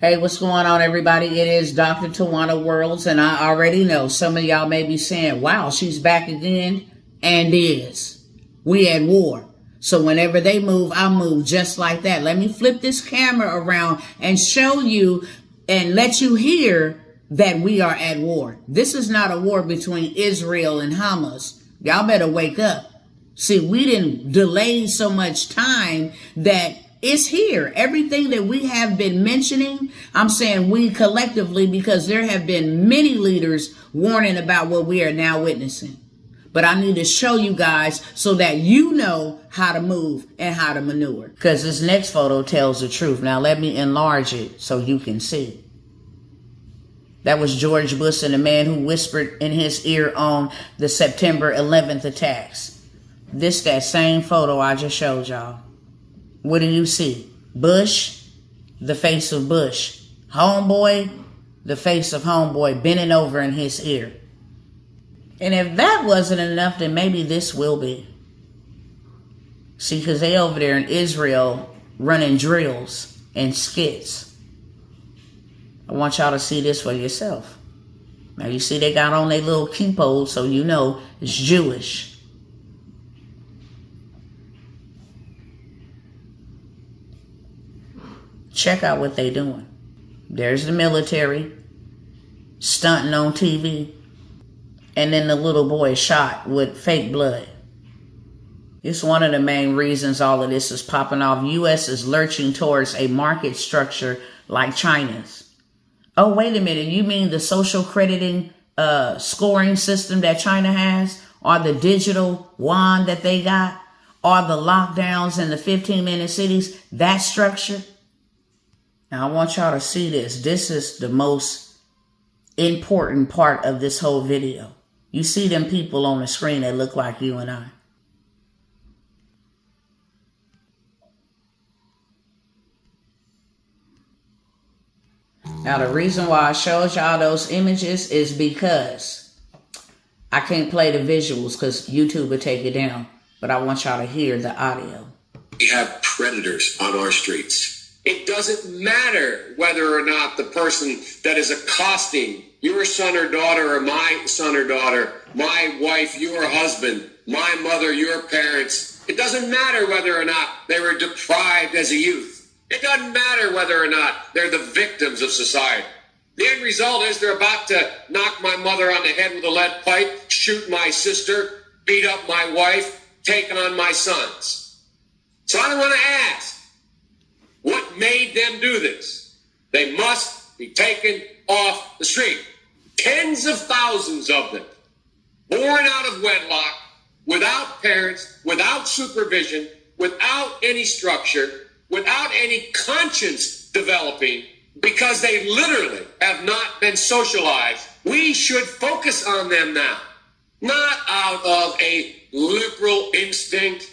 Hey, what's going on, everybody? It is Dr. Tawanna Worlds, and I already know some of y'all may be saying, wow, she's back again, and is. We at war. So whenever they move, I move just like that. Let me flip this camera around and show you and let you hear that we are at war. This is not a war between Israel and Hamas. Y'all better wake up. See, we didn't delay so much time that it's here. Everything that we have been mentioning, I'm saying we collectively, because there have been many leaders warning about what we are now witnessing. But I need to show you guys so that you know how to move and how to maneuver. Because this next photo tells the truth. Now let me enlarge it so you can see. That was George Bush and the man who whispered in his ear on the September 11th attacks. This that same photo I just showed y'all. What do you see? Bush, the face of Bush. Homeboy, the face of homeboy bending over in his ear. And if that wasn't enough, then maybe this will be. See, because they over there in Israel running drills and skits. I want y'all to see this for yourself. Now you see they got on their little kippos, so you know it's Jewish. Check out what they doing. There's the military stunting on TV. And then the little boy shot with fake blood. It's one of the main reasons all of this is popping off. U.S. is lurching towards a market structure like China's. Oh, wait a minute. You mean the social crediting scoring system that China has? Or the digital yuan that they got? Or the lockdowns in the 15-minute cities? That structure? Now, I want y'all to see this. This is the most important part of this whole video. You see them people on the screen that look like you and I. Now, the reason why I showed y'all those images is because I can't play the visuals because YouTube would take it down. But I want y'all to hear the audio. We have predators on our streets. It doesn't matter whether or not the person that is accosting your son or daughter or my son or daughter, my wife, your husband, my mother, your parents. It doesn't matter whether or not they were deprived as a youth. It doesn't matter whether or not they're the victims of society. The end result is they're about to knock my mother on the head with a lead pipe, shoot my sister, beat up my wife, take on my sons. So I want to ask, what made them do this? They must be taken off the street. Tens of thousands of them, born out of wedlock, without parents, without supervision, without any structure, without any conscience developing, because they literally have not been socialized. We should focus on them now, not out of a liberal instinct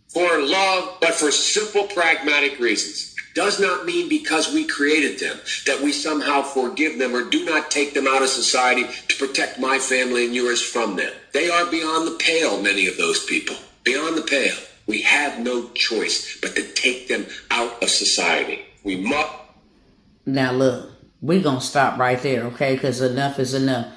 for love, but for simple pragmatic reasons. Does not mean because we created them that we somehow forgive them or do not take them out of society to protect my family and yours from them. They are beyond the pale, many of those people. Beyond the pale. We have no choice but to take them out of society. We must. Now look, we're going to stop right there, okay? Because enough is enough.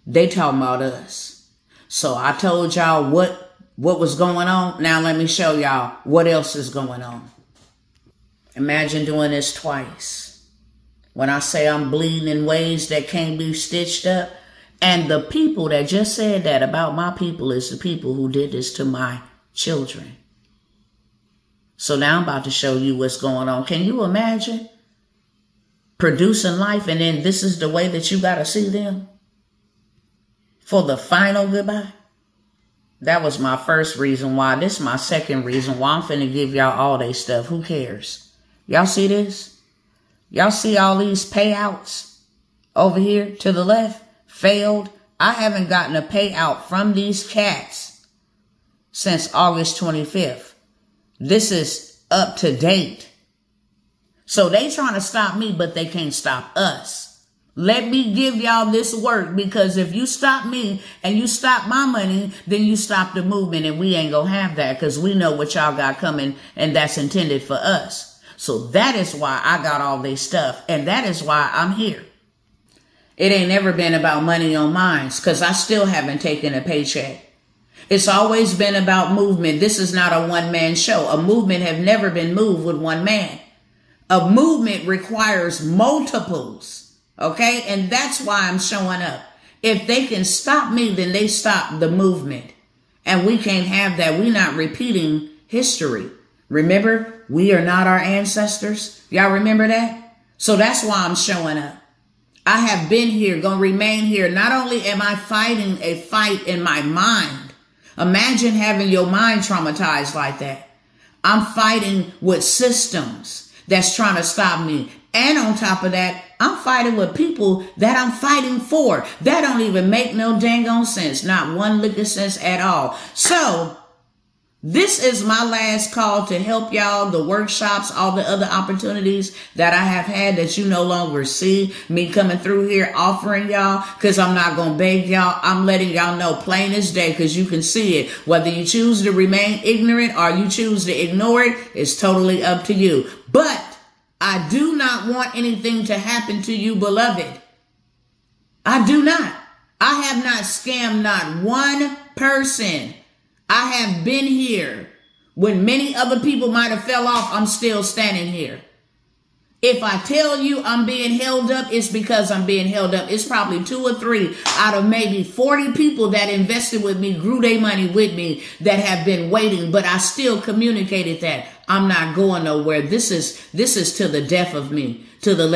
They talking about us. So I told y'all what was going on. Now let me show y'all what else is going on. Imagine doing this twice. When I say I'm bleeding in ways that can't be stitched up. And the people that just said that about my people is the people who did this to my children. So now I'm about to show you what's going on. Can you imagine producing life and then this is the way that you got to see them? For the final goodbye? That was my first reason why. This is my second reason why I'm finna give y'all all they stuff. Who cares? Y'all see this? Y'all see all these payouts over here to the left? Failed. I haven't gotten a payout from these cats since August 25th. This is up to date. So they trying to stop me, but they can't stop us. Let me give y'all this work, because if you stop me and you stop my money, then you stop the movement, and we ain't gonna have that because we know what y'all got coming and that's intended for us. So that is why I got all this stuff. And that is why I'm here. It ain't never been about money on mine because I still haven't taken a paycheck. It's always been about movement. This is not a one-man show. A movement have never been moved with one man. A movement requires multiples. Okay? And that's why I'm showing up. If they can stop me, then they stop the movement. And we can't have that. We're not repeating history. Remember, we are not our ancestors. Y'all remember that? So that's why I'm showing up. I have been here, gonna remain here. Not only am I fighting a fight in my mind. Imagine having your mind traumatized like that. I'm fighting with systems that's trying to stop me. And on top of that, I'm fighting with people that I'm fighting for. That don't even make no dang on sense. Not one lick of sense at all. So this is my last call to help y'all, the workshops, all the other opportunities that I have had that you no longer see me coming through here offering y'all, because I'm not going to beg y'all. I'm letting y'all know plain as day because you can see it. Whether you choose to remain ignorant or you choose to ignore it, it's totally up to you. But I do not want anything to happen to you, beloved. I do not. I have not scammed not one person. I have been here. When many other people might have fell off, I'm still standing here. If I tell you I'm being held up, it's because I'm being held up. It's probably 2 or 3 out of maybe 40 people that invested with me, grew their money with me, that have been waiting. But I still communicated that I'm not going nowhere. This is to the death of me, to the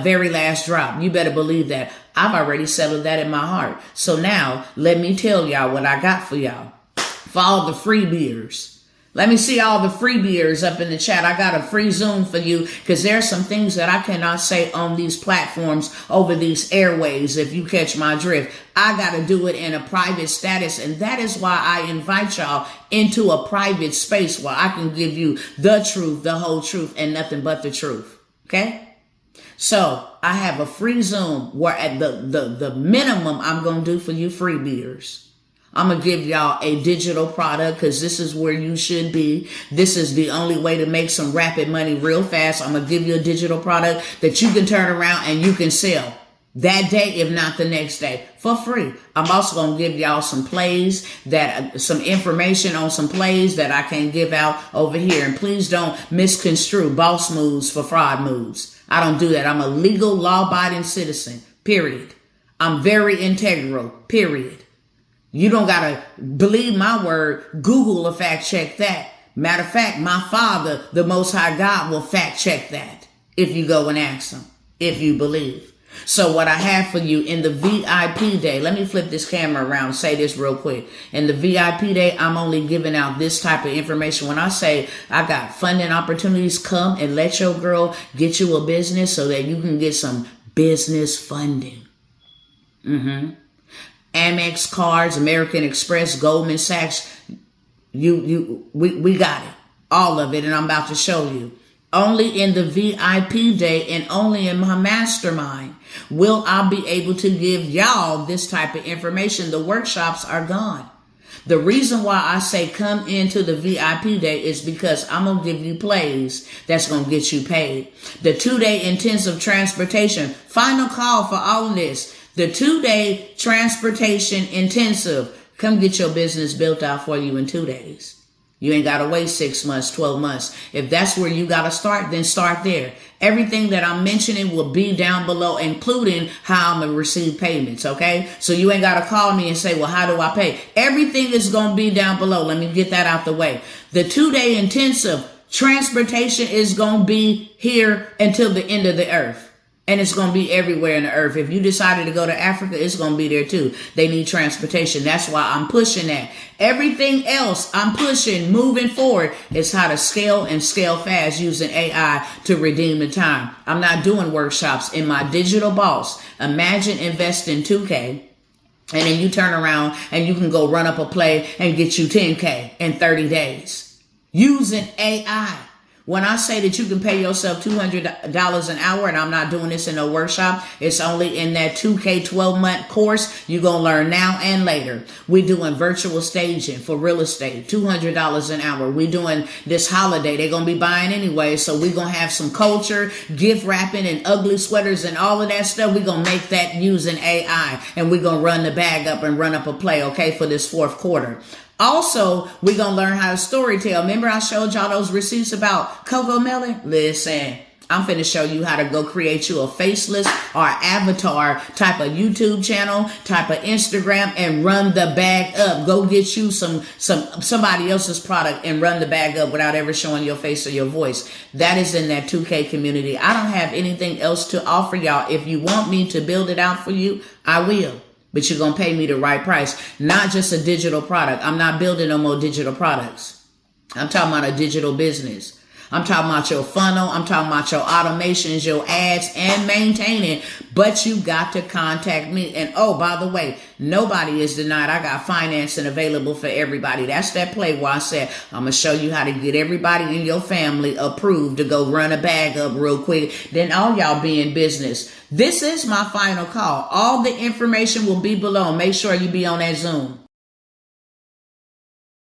very last drop. You better believe that. I've already settled that in my heart. So now let me tell y'all what I got for y'all. For all the free beers. Let me see all the free beers up in the chat. I got a free Zoom for you because there are some things that I cannot say on these platforms over these airways, if you catch my drift. I got to do it in a private status, and that is why I invite y'all into a private space where I can give you the truth, the whole truth, and nothing but the truth. Okay? So I have a free Zoom where at the minimum I'm going to do for you free beers. I'm going to give y'all a digital product because this is where you should be. This is the only way to make some rapid money real fast. I'm going to give you a digital product that you can turn around and you can sell that day, if not the next day, for free. I'm also going to give y'all some plays, some information on some plays that I can give out over here. And please don't misconstrue boss moves for fraud moves. I don't do that. I'm a legal, law-abiding citizen, period. I'm very integral, period. You don't got to believe my word. Google will fact check that. Matter of fact, my Father, the Most High God, will fact check that if you go and ask him, if you believe. So what I have for you in the VIP day, let me flip this camera around and say this real quick. In the VIP day, I'm only giving out this type of information. When I say I got funding opportunities, come and let your girl get you a business so that you can get some business funding. Amex cards, American Express, Goldman Sachs, we got it. All of it, and I'm about to show you. Only in the VIP day and only in my mastermind will I be able to give y'all this type of information. The workshops are gone. The reason why I say come into the VIP day is because I'm going to give you plays that's going to get you paid. The 2-day intensive transportation, final call for all of this. The 2-day transportation intensive. Come get your business built out for you in 2 days. You ain't got to wait 6 months, 12 months. If that's where you got to start, then start there. Everything that I'm mentioning will be down below, including how I'm going to receive payments, okay? So you ain't got to call me and say, well, how do I pay? Everything is going to be down below. Let me get that out the way. The 2-day intensive transportation is going to be here until the end of the earth. And it's going to be everywhere in the earth. If you decided to go to Africa, it's going to be there too. They need transportation. That's why I'm pushing that. Everything else I'm pushing, moving forward, is how to scale and scale fast using AI to redeem the time. I'm not doing workshops in my digital boss. Imagine investing $2K and then you turn around and you can go run up a play and get you $10K in 30 days using AI. When I say that you can pay yourself $200 an hour, and I'm not doing this in a workshop, it's only in that 2K 12-month course. You're going to learn now and later. We're doing virtual staging for real estate, $200 an hour. We're doing this holiday. They're going to be buying anyway. So we're going to have some culture, gift wrapping and ugly sweaters and all of that stuff. We're going to make that using AI, and we're going to run the bag up and run up a play, okay, for this fourth quarter. Also, we're going to learn how to storytell. Remember I showed y'all those receipts about Coco Melon? Listen, I'm finna show you how to go create you a faceless or avatar type of YouTube channel, type of Instagram, and run the bag up. Go get you somebody else's product and run the bag up without ever showing your face or your voice. That is in that 2K community. I don't have anything else to offer y'all. If you want me to build it out for you, I will. But you're going to pay me the right price, not just a digital product. I'm not building no more digital products. I'm talking about a digital business. I'm talking about your funnel. I'm talking about your automations, your ads, and maintaining. But you got to contact me. And oh, by the way, nobody is denied. I got financing available for everybody. That's that play where I said, I'm going to show you how to get everybody in your family approved to go run a bag up real quick. Then all y'all be in business. This is my final call. All the information will be below. Make sure you be on that Zoom.